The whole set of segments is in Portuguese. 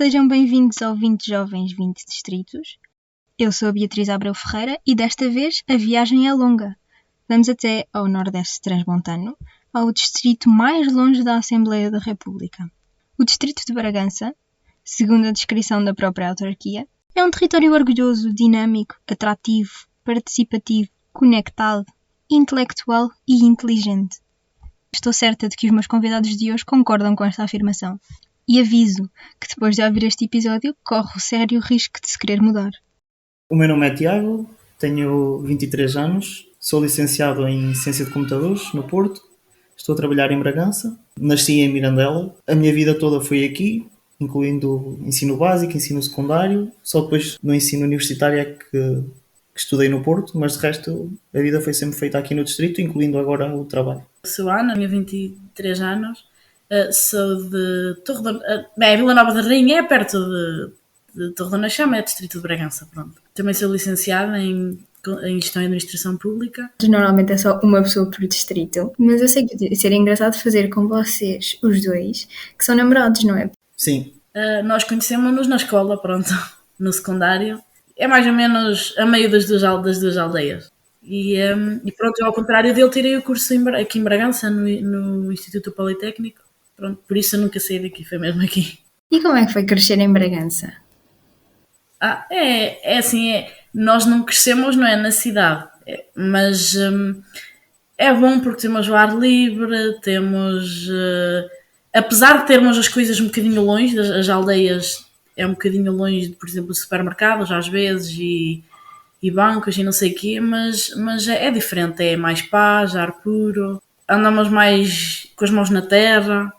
Sejam bem-vindos ao 20 Jovens, 20 Distritos. Eu sou a Beatriz Abreu Ferreira e desta vez a viagem é longa. Vamos até ao Nordeste Transmontano, ao distrito mais longe da Assembleia da República. O distrito de Bragança, segundo a descrição da própria autarquia, é um território orgulhoso, dinâmico, atrativo, participativo, conectado, intelectual e inteligente. Estou certa de que os meus convidados de hoje concordam com esta afirmação. E aviso que depois de ouvir este episódio corre o sério risco de se querer mudar. O meu nome é Tiago, tenho 23 anos, sou licenciado em Ciência de Computadores no Porto, estou a trabalhar em Bragança, nasci em Mirandela, a minha vida toda foi aqui, incluindo ensino básico, ensino secundário, só depois no ensino universitário é que estudei no Porto, mas de resto a vida foi sempre feita aqui no distrito, incluindo agora o trabalho. Sou Ana, tenho 23 anos. Sou de Torre da... Vila Nova da Rainha é perto de Torre da Nachama, é distrito de Bragança, pronto. Também sou licenciada em Gestão e Administração Pública. Normalmente é só uma pessoa por distrito, mas eu sei que seria engraçado fazer com vocês, os dois, que são namorados, não é? Sim. Nós conhecemos-nos na escola, pronto, no secundário. É mais ou menos a meio das duas aldeias. E pronto, eu, ao contrário dele, tirei o curso aqui em Bragança, no Instituto Politécnico. Pronto, por isso eu nunca saí daqui, foi mesmo aqui. E como é que foi crescer em Bragança? É assim, nós não crescemos, não é, na cidade, mas é bom porque temos o ar livre, temos, apesar de termos as coisas um bocadinho longe, as aldeias é um bocadinho longe, por exemplo, supermercados às vezes e bancos e não sei o quê, mas é diferente, é mais paz, ar puro, andamos mais com as mãos na terra.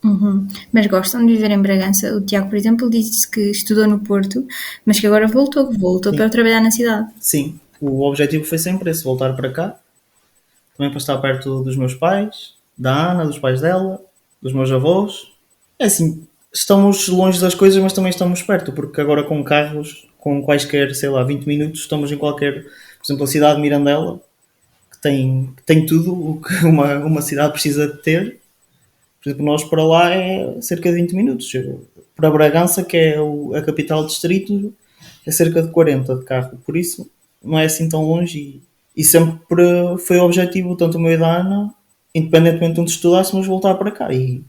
Uhum. Mas gostam de viver em Bragança? O Tiago, por exemplo, disse que estudou no Porto, mas que agora voltou para trabalhar na cidade. Sim, o objetivo foi sempre esse, voltar para cá, também para estar perto dos meus pais, da Ana, dos pais dela, dos meus avós. É assim, estamos longe das coisas, mas também estamos perto, porque agora com carros, com quaisquer, 20 minutos, estamos em qualquer, por exemplo, a cidade de Mirandela, que tem tudo o que uma cidade precisa de ter. Por exemplo, nós para lá é cerca de 20 minutos. Para Bragança, que é a capital do distrito, é cerca de 40 de carro. Por isso, não é assim tão longe. E sempre foi o objetivo, tanto o meu e da Ana, independentemente de onde estudássemos, voltar para cá. E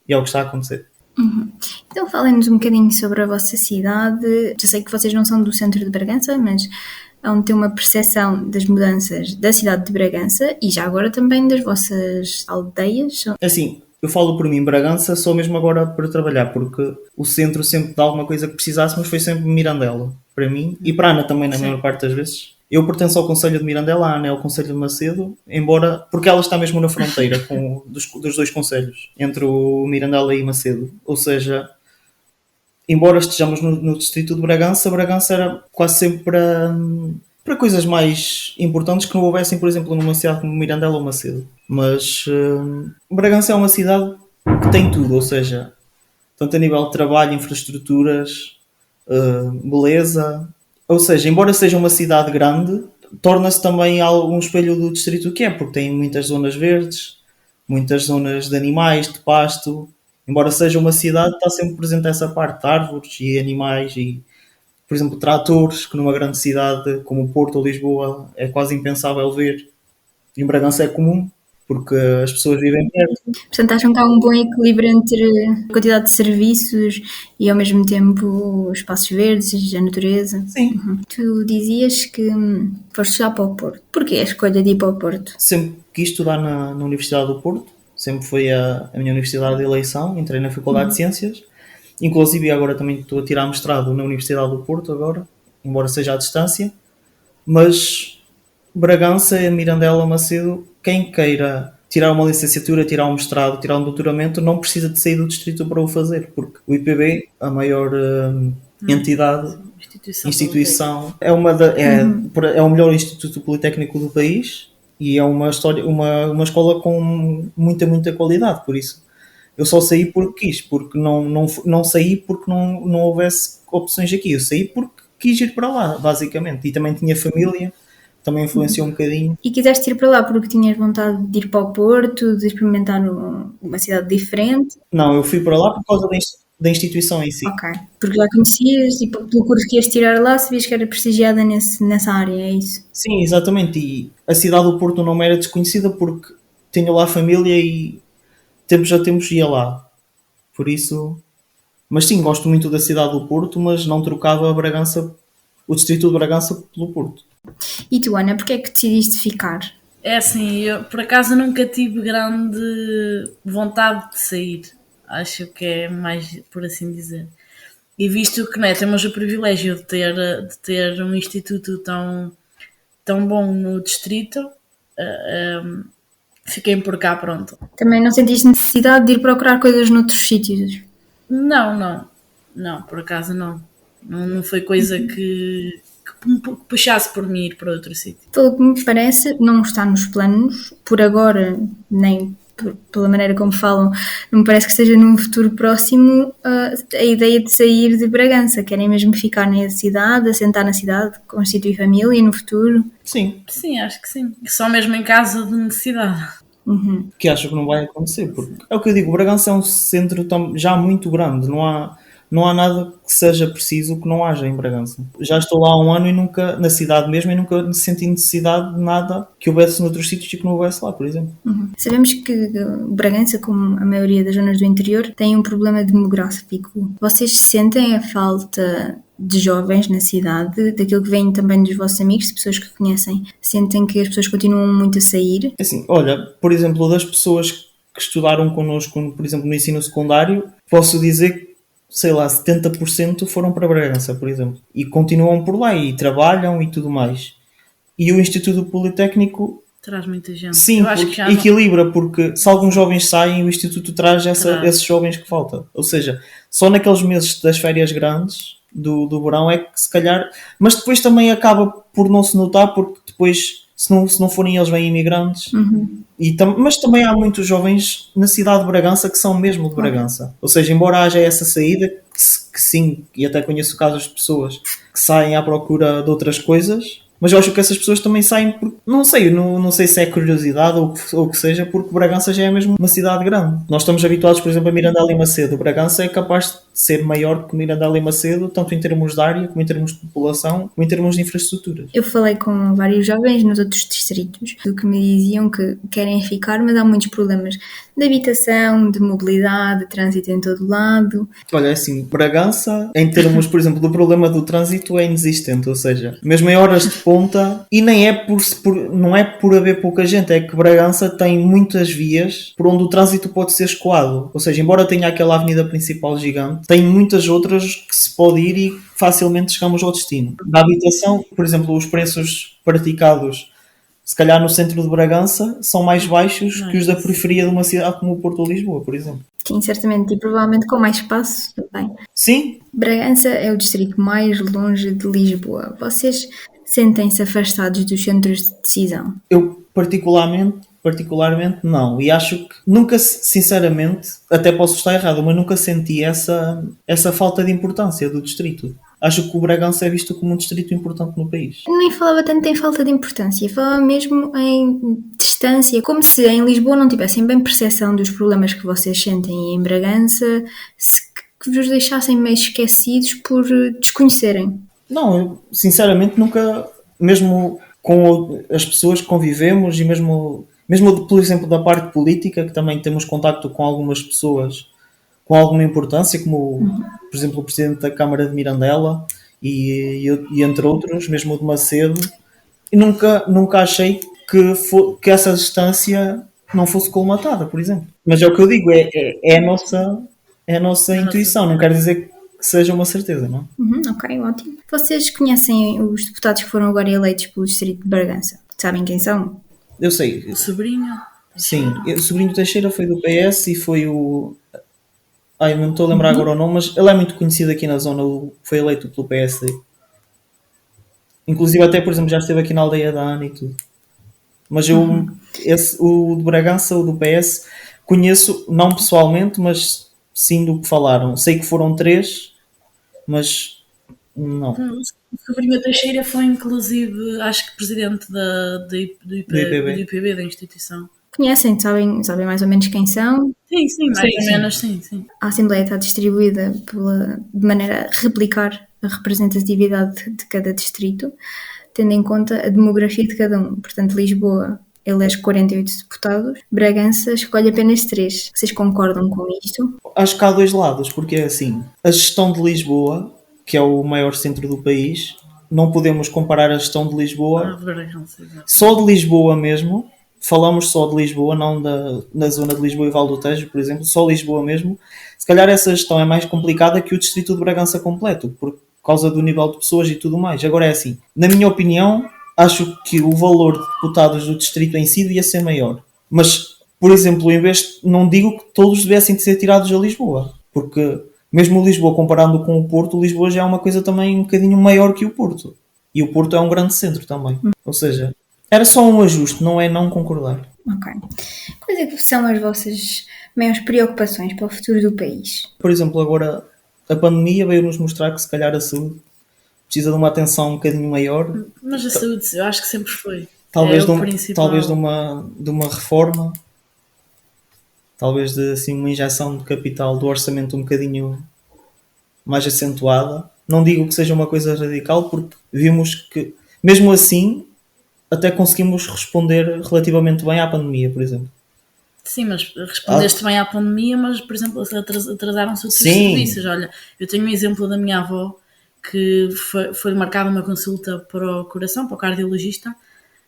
é o que está a acontecer. Uhum. Então falem-nos um bocadinho sobre a vossa cidade. Eu sei que vocês não são do centro de Bragança, mas hão de ter uma percepção das mudanças da cidade de Bragança e já agora também das vossas aldeias. Assim, eu falo por mim, Bragança, só mesmo agora para trabalhar, porque o centro sempre de alguma coisa que precisássemos foi sempre Mirandela, para mim, e para a Ana também, na maior parte das vezes. Eu pertenço ao Concelho de Mirandela, a Ana é ao Concelho de Macedo, porque ela está mesmo na fronteira dos dois concelhos, entre o Mirandela e Macedo. Ou seja, embora estejamos no distrito de Bragança, Bragança era quase sempre para coisas mais importantes que não houvessem, por exemplo, numa cidade como Mirandela ou Macedo. Mas Bragança é uma cidade que tem tudo, ou seja, tanto a nível de trabalho, infraestruturas, beleza. Ou seja, embora seja uma cidade grande, torna-se também um espelho do distrito que é, porque tem muitas zonas verdes, muitas zonas de animais, de pasto. Embora seja uma cidade, está sempre presente essa parte de árvores e animais e, por exemplo, tratores, que numa grande cidade como o Porto ou Lisboa é quase impensável ver. Em Bragança é comum, porque as pessoas vivem perto. Portanto, acham que há um bom equilíbrio entre a quantidade de serviços e, ao mesmo tempo, os espaços verdes e a natureza? Sim. Uhum. Tu dizias que foste estudar para o Porto. Porquê a escolha de ir para o Porto? Sempre quis estudar na Universidade do Porto. Sempre foi a minha universidade de eleição. Entrei na Faculdade de Ciências. Inclusive, agora também estou a tirar mestrado na Universidade do Porto, agora, embora seja à distância. Mas Bragança, Mirandela, Macedo, quem queira tirar uma licenciatura, tirar um mestrado, tirar um doutoramento, não precisa de sair do distrito para o fazer, porque o IPB, a maior entidade, instituição é o melhor instituto politécnico do país e é uma escola com muita qualidade, por isso eu só saí porque quis, porque não saí porque não houvesse opções aqui, eu saí porque quis ir para lá, basicamente, e também tinha família, também influenciou um bocadinho. E quiseste ir para lá porque tinhas vontade de ir para o Porto, de experimentar uma cidade diferente? Não, eu fui para lá por causa da instituição em si. Ok. Porque já conhecias, e pelo curso que ias tirar lá, sabias que era prestigiada nessa área, é isso? Sim, exatamente. E a cidade do Porto não me era desconhecida porque tenho lá família e tempos a tempos ia lá. Por isso. Mas sim, gosto muito da cidade do Porto, mas não trocava Bragança, o distrito de Bragança pelo Porto. E tu, Ana, porquê é que decidiste ficar? É assim, eu por acaso nunca tive grande vontade de sair. Acho que é mais por assim dizer. E visto que, né, temos o privilégio de ter um instituto tão bom no distrito, fiquei por cá, pronto. Também não sentiste necessidade de ir procurar coisas noutros sítios? Não, por acaso não. Não foi coisa que me puxasse por mim ir para outro sítio. Pelo que me parece, não está nos planos, por agora, nem pela maneira como falam, não me parece que seja num futuro próximo a ideia de sair de Bragança. Querem mesmo ficar na cidade, assentar na cidade, constituir família no futuro? Sim, Sim, acho que sim. Só mesmo em caso de necessidade. que acho que não vai acontecer. Porque é o que eu digo, Bragança é um centro já muito grande, não há nada que seja preciso que não haja em Bragança. Já estou lá há um ano e nunca, na cidade mesmo, e nunca senti necessidade de nada que houvesse noutros sítios e que não houvesse lá, por exemplo. Sabemos que Bragança, como a maioria das zonas do interior, tem um problema demográfico. Vocês sentem a falta de jovens na cidade, daquilo que vem também dos vossos amigos, de pessoas que conhecem? Sentem que as pessoas continuam muito a sair? Assim, olha, por exemplo, das pessoas que estudaram connosco, por exemplo, no ensino secundário, posso dizer que, sei lá, 70% foram para Bragança, por exemplo. E continuam por lá e trabalham e tudo mais. E o Instituto Politécnico, Traz muita gente. sim, Eu acho que já não... equilibra, porque se alguns jovens saem, o Instituto traz esses jovens que faltam. Ou seja, só naqueles meses das férias grandes do verão é que se calhar... Mas depois também acaba por não se notar, porque depois, se não forem eles, vêm imigrantes. Mas também há muitos jovens na cidade de Bragança que são mesmo de Bragança. Ou seja, embora haja essa saída, que sim, e até conheço casos de pessoas que saem à procura de outras coisas, mas eu acho que essas pessoas também saem porque, não sei se é curiosidade ou o que seja, porque Bragança já é mesmo uma cidade grande. Nós estamos habituados, por exemplo, a Mirandela e Macedo. Bragança é capaz de ser maior que Mirandela e Macedo, tanto em termos de área, como em termos de população, como em termos de infraestruturas. Eu falei com vários jovens nos outros distritos do que me diziam que querem ficar, mas há muitos problemas de habitação, de mobilidade, de trânsito em todo lado. Olha, é assim, Bragança, em termos, por exemplo, do problema do trânsito é inexistente, ou seja, mesmo em horas de ponta, e nem é não é por haver pouca gente, é que Bragança tem muitas vias por onde o trânsito pode ser escoado. Ou seja, embora tenha aquela avenida principal gigante, tem muitas outras que se pode ir e facilmente chegamos ao destino. Da habitação, por exemplo, os preços praticados se calhar no centro de Bragança são mais baixos que os da periferia de uma cidade como o Porto ou Lisboa, por exemplo. Sim, certamente, e provavelmente com mais espaço também. Sim. Bragança é o distrito mais longe de Lisboa. Vocês sentem-se afastados dos centros de decisão? Eu particularmente não. E acho que nunca, sinceramente, até posso estar errado, mas nunca senti essa falta de importância do distrito. Acho que o Bragança é visto como um distrito importante no país. Nem falava tanto em falta de importância, falava mesmo em distância, como se em Lisboa não tivessem bem percepção dos problemas que vocês sentem em Bragança, que vos deixassem meio esquecidos por desconhecerem. Não, eu sinceramente nunca, mesmo com as pessoas que convivemos e mesmo por exemplo da parte política, que também temos contacto com algumas pessoas com alguma importância, como por exemplo o Presidente da Câmara de Mirandela e entre outros, mesmo o de Macedo, e nunca achei que essa distância não fosse colmatada, por exemplo. Mas é o que eu digo, é a nossa intuição, não quer dizer que seja uma certeza, não é? Ok, ótimo. Vocês conhecem os deputados que foram agora eleitos pelo distrito de Bragança? Sabem quem são? Eu sei. O sobrinho? Sim, o sobrinho Teixeira foi do PS e foi o... Ai, não me estou a lembrar agora o nome, mas ele é muito conhecido aqui na zona, foi eleito pelo PSD. Inclusive até, por exemplo, já esteve aqui na aldeia da Ana e tudo. Mas o de Bragança, o do PS, conheço, não pessoalmente, mas sim do que falaram. Sei que foram 3, mas não. O sobrinho Teixeira foi inclusive, acho que presidente do IPB, da instituição. conhecem, sabem mais ou menos quem são. Sim, mais ou menos, sim. A Assembleia está distribuída de maneira a replicar a representatividade de cada distrito, tendo em conta a demografia de cada um. Portanto, Lisboa elege 48 deputados, Bragança escolhe apenas 3. Vocês concordam com isto? Acho que há dois lados, porque é assim, a gestão de Lisboa, que é o maior centro do país, não podemos comparar a gestão de Lisboa, só de Lisboa mesmo, falamos só de Lisboa, não da zona de Lisboa e Val do Tejo, por exemplo, só Lisboa mesmo. Se calhar essa gestão é mais complicada que o distrito de Bragança completo, por causa do nível de pessoas e tudo mais. Agora é assim, na minha opinião, acho que o valor de deputados do distrito em si devia ser maior. Mas, por exemplo, em vez de, não digo que todos devessem ser tirados a Lisboa, porque mesmo Lisboa, comparando com o Porto, Lisboa já é uma coisa também um bocadinho maior que o Porto. E o Porto é um grande centro também. Ou seja, era só um ajuste, não é não concordar. Ok. Quais é que são as vossas maiores preocupações para o futuro do país? Por exemplo, agora a pandemia veio-nos mostrar que se calhar a saúde precisa de uma atenção um bocadinho maior. Mas a saúde, eu acho que sempre foi. Talvez, principal. de uma reforma, talvez de assim, uma injeção de capital do orçamento um bocadinho mais acentuada. Não digo que seja uma coisa radical, porque vimos que, mesmo assim, até conseguimos responder relativamente bem à pandemia, por exemplo. Sim, mas respondeste bem à pandemia, mas, por exemplo, atrasaram-se outros serviços. Olha, eu tenho um exemplo da minha avó, que foi marcada uma consulta para o coração, para o cardiologista,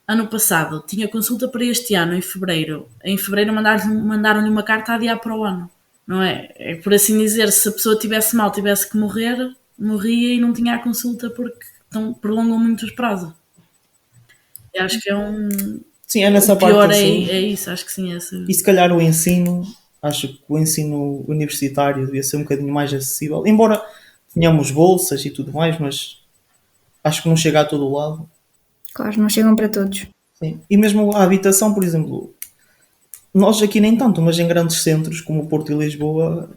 ano passado. Tinha consulta para este ano, em fevereiro. Em fevereiro mandaram-lhe uma carta a adiar para o ano. Não é? É por assim dizer, se a pessoa estivesse mal, tivesse que morrer, morria e não tinha a consulta porque prolongam muito os prazos. Eu acho que é um... Sim, é nessa o pior parte assim. É isso, acho que sim. E se calhar o ensino, acho que o ensino universitário devia ser um bocadinho mais acessível. Embora tenhamos bolsas e tudo mais, mas acho que não chega a todo o lado. Claro, não chegam para todos. Sim. E mesmo a habitação, por exemplo, nós aqui nem tanto, mas em grandes centros como o Porto e Lisboa,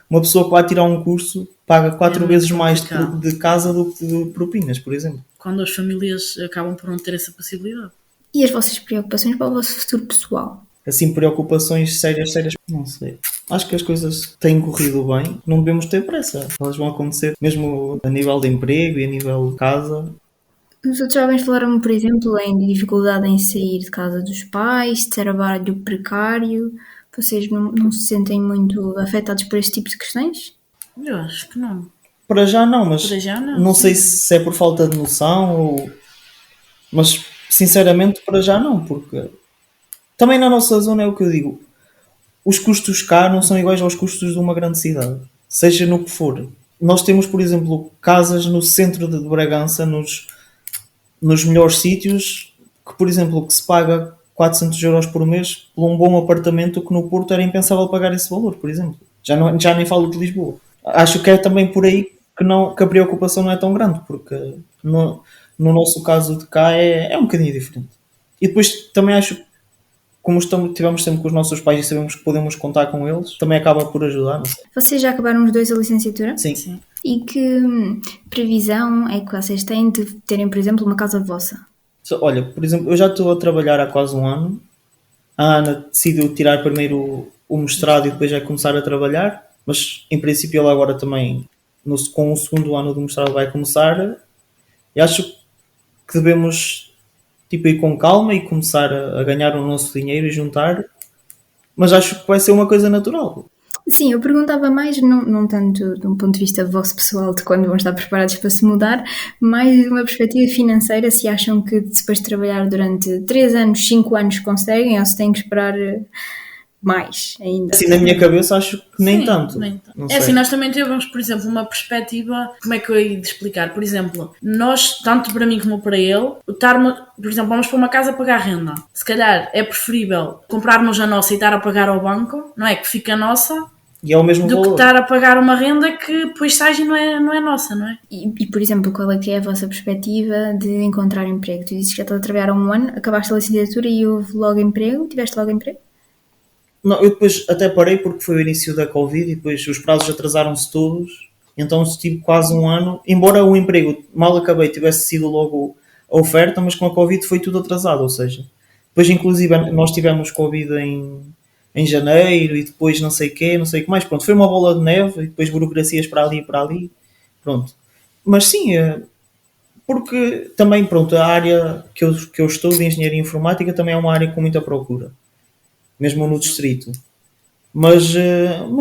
uma pessoa que vai tirar um curso paga 4 vezes mais de casa do que de propinas, por exemplo. Quando as famílias acabam por não ter essa possibilidade. E as vossas preocupações para o vosso futuro pessoal? Assim, preocupações sérias, não sei. Acho que as coisas têm corrido bem, não devemos ter pressa. Elas vão acontecer mesmo a nível de emprego e a nível de casa. Os outros jovens falaram, por exemplo, em dificuldade em sair de casa dos pais, de trabalho precário. Vocês não se sentem muito afetados por este tipo de questões? Eu acho que não. Para já não, mas Para já não, não sei se é por falta de noção ou... Mas, sinceramente, para já não, porque... Também na nossa zona é o que eu digo. Os custos cá não são iguais aos custos de uma grande cidade. Seja no que for. Nós temos, por exemplo, casas no centro de Bragança, nos melhores sítios, que, por exemplo, que se paga 400 euros por mês por um bom apartamento, que no Porto era impensável pagar esse valor, por exemplo. Já nem falo de Lisboa. Acho que é também por aí que a preocupação não é tão grande, porque no nosso caso de cá é um bocadinho diferente. E depois também acho que, como tivemos sempre com os nossos pais e sabemos que podemos contar com eles, também acaba por ajudar. Não sei. Vocês já acabaram os dois a licenciatura? Sim. E que previsão é que vocês têm de terem, por exemplo, uma casa vossa? Olha, por exemplo, eu já estou a trabalhar há quase um ano. A Ana decidiu tirar primeiro o mestrado e depois já começar a trabalhar, mas em princípio ela agora também, com o segundo ano do mestrado, vai começar. E acho que devemos ir com calma e começar a ganhar o nosso dinheiro e juntar, mas acho que vai ser uma coisa natural. Sim, eu perguntava mais, não tanto de um ponto de vista vosso pessoal, de quando vão estar preparados para se mudar, mais de uma perspectiva financeira, se acham que depois de trabalhar durante 3 anos, 5 anos conseguem, ou se têm que esperar mais ainda. Assim, na minha cabeça acho que nem tanto. É assim, nós também temos, por exemplo, uma perspectiva, como é que eu ia explicar? Por exemplo, nós, tanto para mim como para ele, por exemplo, vamos para uma casa a pagar renda. Se calhar é preferível comprarmos a nossa e estar a pagar ao banco, não é? Que fica a nossa, e é o mesmo do valor. que estar a pagar uma renda que depois sai e não é nossa, não é? E, por exemplo, qual é que é a vossa perspectiva de encontrar emprego? Tu dizes que já estás a trabalhar há um ano, acabaste a licenciatura e houve logo emprego? Tiveste logo emprego? Não, eu depois até parei porque foi o início da Covid e depois os prazos atrasaram-se todos, então estive quase um ano, embora o emprego mal acabei tivesse sido logo a oferta, mas com a Covid foi tudo atrasado, ou seja, Depois, inclusive, nós tivemos Covid em janeiro e depois não sei o que mais. Pronto, foi uma bola de neve e depois burocracias para ali e para ali. Pronto. Mas sim, porque também, pronto, a área que eu estou de Engenharia Informática também é uma área com muita procura. Mesmo no distrito. Mas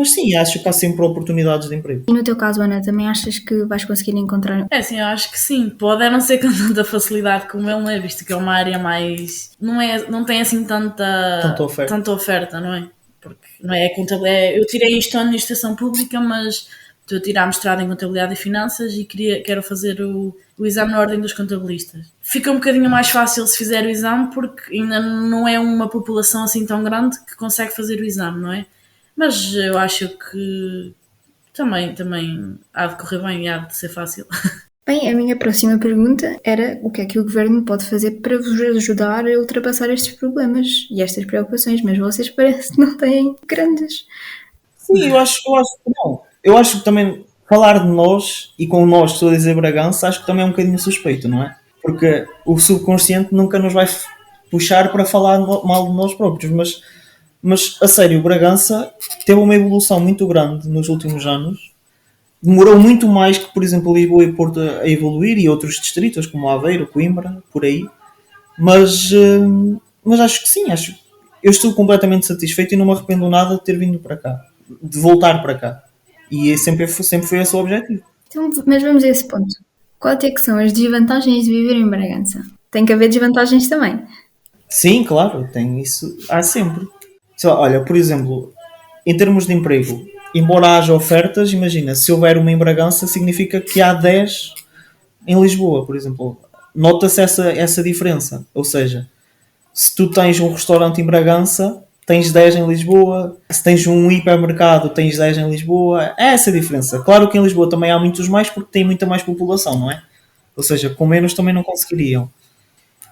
sim, acho que há sempre oportunidades de emprego. E no teu caso, Ana, também achas que vais conseguir encontrar? É assim, eu acho que sim. Pode não ser com tanta facilidade como ele, não é? Visto que é uma área mais... Não tem assim tanta oferta, não é? Porque não é contabilidade. Eu tirei isto em administração pública, mas estou a tirar mestrado em contabilidade e finanças e quero fazer o exame na ordem dos contabilistas. Fica um bocadinho mais fácil se fizer o exame, porque ainda não é uma população assim tão grande que consegue fazer o exame, não é? Mas eu acho que também há de correr bem e há de ser fácil. Bem, a minha próxima pergunta era o que é que o Governo pode fazer para vos ajudar a ultrapassar estes problemas e estas preocupações, mas vocês parece que não têm grandes. Sim, eu acho que não. Eu acho que também falar de nós, e com nós estou a dizer Bragança, acho que também é um bocadinho suspeito, não é? Porque o subconsciente nunca nos vai puxar para falar mal de nós próprios, mas a sério, o Bragança teve uma evolução muito grande nos últimos anos. Demorou muito mais que, por exemplo, Lisboa e Porto a evoluir e outros distritos como Aveiro, Coimbra, por aí. Mas acho que sim, eu estou completamente satisfeito e não me arrependo nada de ter vindo para cá, de voltar para cá. E sempre foi esse o objetivo. Então, mas vamos a esse ponto. Quais é que são as desvantagens de viver em Bragança? Tem que haver desvantagens também. Sim, claro, tem isso. Há sempre. Olha, por exemplo, em termos de emprego, embora haja ofertas, imagina, se houver uma em Bragança, significa que há 10 em Lisboa, por exemplo. Nota-se essa diferença. Ou seja, se tu tens um restaurante em Bragança, tens 10 em Lisboa. Se tens um hipermercado, tens 10 em Lisboa. É essa a diferença. Claro que em Lisboa também há muitos mais, porque tem muita mais população, não é? Ou seja, com menos também não conseguiriam.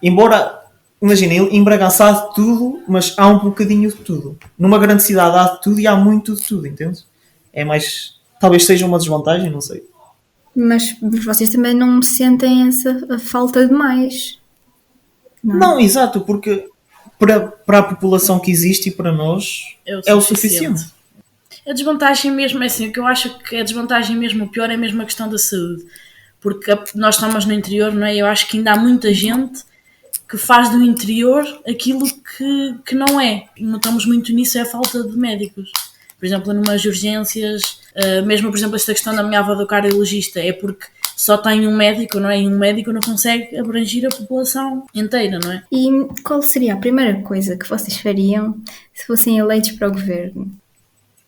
Embora, imagina, em Bragança há de tudo, mas há um bocadinho de tudo. Numa grande cidade há de tudo e há muito de tudo, entendes? É mais... Talvez seja uma desvantagem, não sei. Mas vocês também não sentem essa falta de mais? Não, exato, porque para a população que existe e para nós é o suficiente. A desvantagem mesmo é assim, o que eu acho que a desvantagem mesmo, o pior é mesmo a questão da saúde. Porque nós estamos no interior, não é? Eu acho que ainda há muita gente que faz do interior aquilo que não é. Notamos muito nisso, é a falta de médicos. Por exemplo, numas urgências, mesmo por exemplo esta questão da minha avó do cardiologista, é porque só tem um médico, não é? E um médico não consegue abranger a população inteira, não é? E qual seria a primeira coisa que vocês fariam se fossem eleitos para o governo?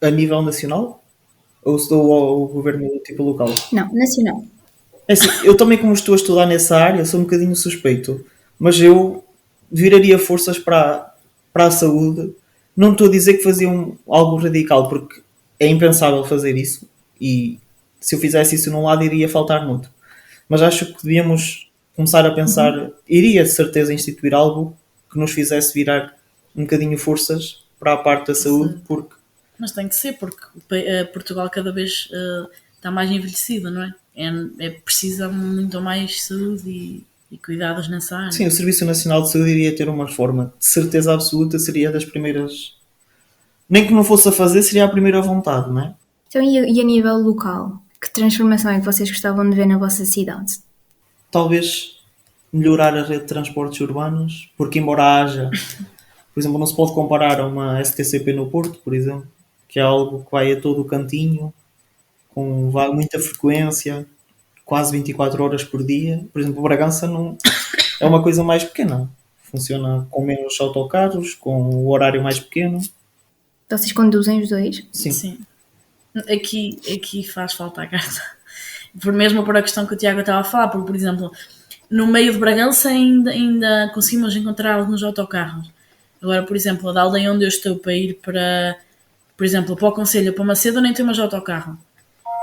A nível nacional? Ou se dou ao governo tipo local? Não, nacional. É assim, eu também, como estou a estudar nessa área, sou um bocadinho suspeito, mas eu viraria forças para a saúde. Não estou a dizer que faziam algo radical, porque é impensável fazer isso e se eu fizesse isso num lado iria faltar muito. Mas acho que devíamos começar a pensar, iria de certeza instituir algo que nos fizesse virar um bocadinho forças para a parte da saúde, porque... Mas tem que ser, porque Portugal cada vez está mais envelhecido, não é? Precisa muito mais saúde e cuidados nessa área. Sim, o Serviço Nacional de Saúde iria ter uma reforma. De certeza absoluta seria das primeiras... Nem que não fosse a fazer, seria a primeira vontade, não é? Então, e a nível local? Que transformação é que vocês gostavam de ver na vossa cidade? Talvez melhorar a rede de transportes urbanos, porque embora haja... Por exemplo, não se pode comparar a uma STCP no Porto, por exemplo, que é algo que vai a todo o cantinho, com muita frequência, quase 24 horas por dia. Por exemplo, o Bragança não é uma coisa mais pequena. Funciona com menos autocarros, com o horário mais pequeno. Vocês conduzem os dois? Sim. Aqui faz falta a carta. Mesmo por a questão que o Tiago estava a falar, porque, por exemplo, no meio de Bragança ainda conseguimos encontrar alguns autocarros. Agora, por exemplo, da aldeia onde eu estou para ir para, por exemplo, para o Conselho, para Macedo, nem temos autocarro.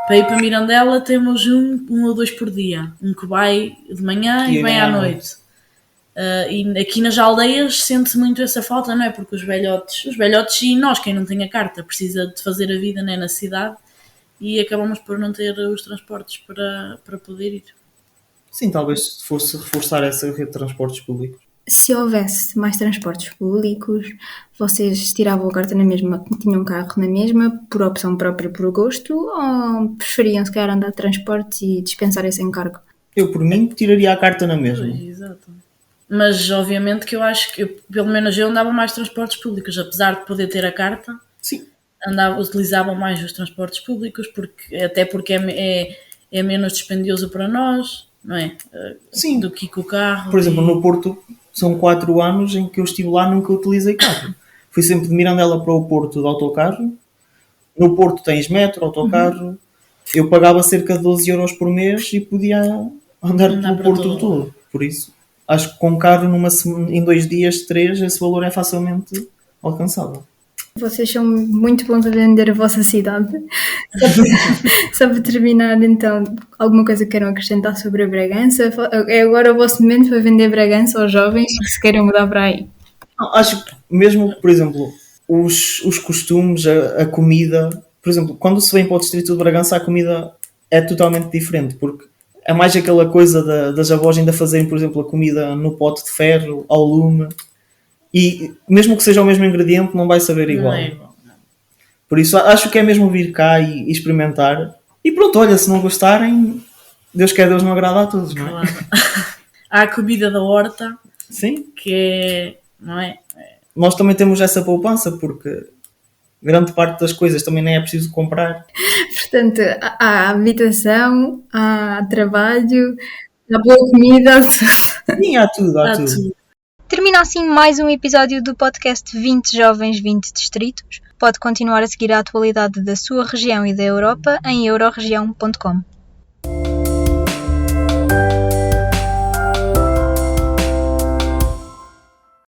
Para ir para Mirandela temos um ou dois por dia. Um que vai de manhã e vem à noite. E aqui nas aldeias sente-se muito essa falta, não é? Porque os velhotes e nós, quem não tem a carta, precisa de fazer a vida, né, na cidade e acabamos por não ter os transportes para poder ir. Sim, talvez fosse reforçar essa rede de transportes públicos. Se houvesse mais transportes públicos, vocês tiravam a carta na mesma, tinham um carro na mesma, por opção própria, por gosto, ou preferiam se calhar andar de transportes e dispensar esse encargo? Eu, por mim, tiraria a carta na mesma. Exato. Mas, obviamente, que eu acho que, pelo menos eu andava mais transportes públicos, apesar de poder ter a carta, Sim. utilizava mais os transportes públicos, até porque é menos dispendioso para nós, não é? Sim. Do que com o carro. Por exemplo, no Porto, são 4 anos em que eu estive lá, nunca utilizei carro. Fui sempre de Mirandela para o Porto de autocarro. No Porto tens metro, autocarro. Eu pagava cerca de 12 euros por mês e podia andar pelo Porto todo. Por isso, acho que com carro em 2 dias, 3, esse valor é facilmente alcançável. Vocês são muito bons a vender a vossa cidade. Só para terminar, então, alguma coisa que queiram acrescentar sobre a Bragança? É agora o vosso momento para vender Bragança aos jovens que se queiram mudar para aí. Acho que mesmo, por exemplo, os costumes, a comida... Por exemplo, quando se vem para o distrito de Bragança, a comida é totalmente diferente, porque é mais aquela coisa das avós ainda fazerem, por exemplo, a comida no pote de ferro, ao lume. E mesmo que seja o mesmo ingrediente, não vai saber igual. Não é igual, não. Por isso, acho que é mesmo vir cá e experimentar. E pronto, olha, se não gostarem, Deus quer, Deus não agrada a todos, não é? Claro. Há a comida da horta, Sim. que é, não é? Nós também temos essa poupança, porque grande parte das coisas também nem é preciso comprar. Portanto, há habitação, há trabalho, há boa comida. Sim, há tudo, há tudo. Termina assim mais um episódio do podcast 20 Jovens, 20 Distritos. Pode continuar a seguir a atualidade da sua região e da Europa em euroregião.com.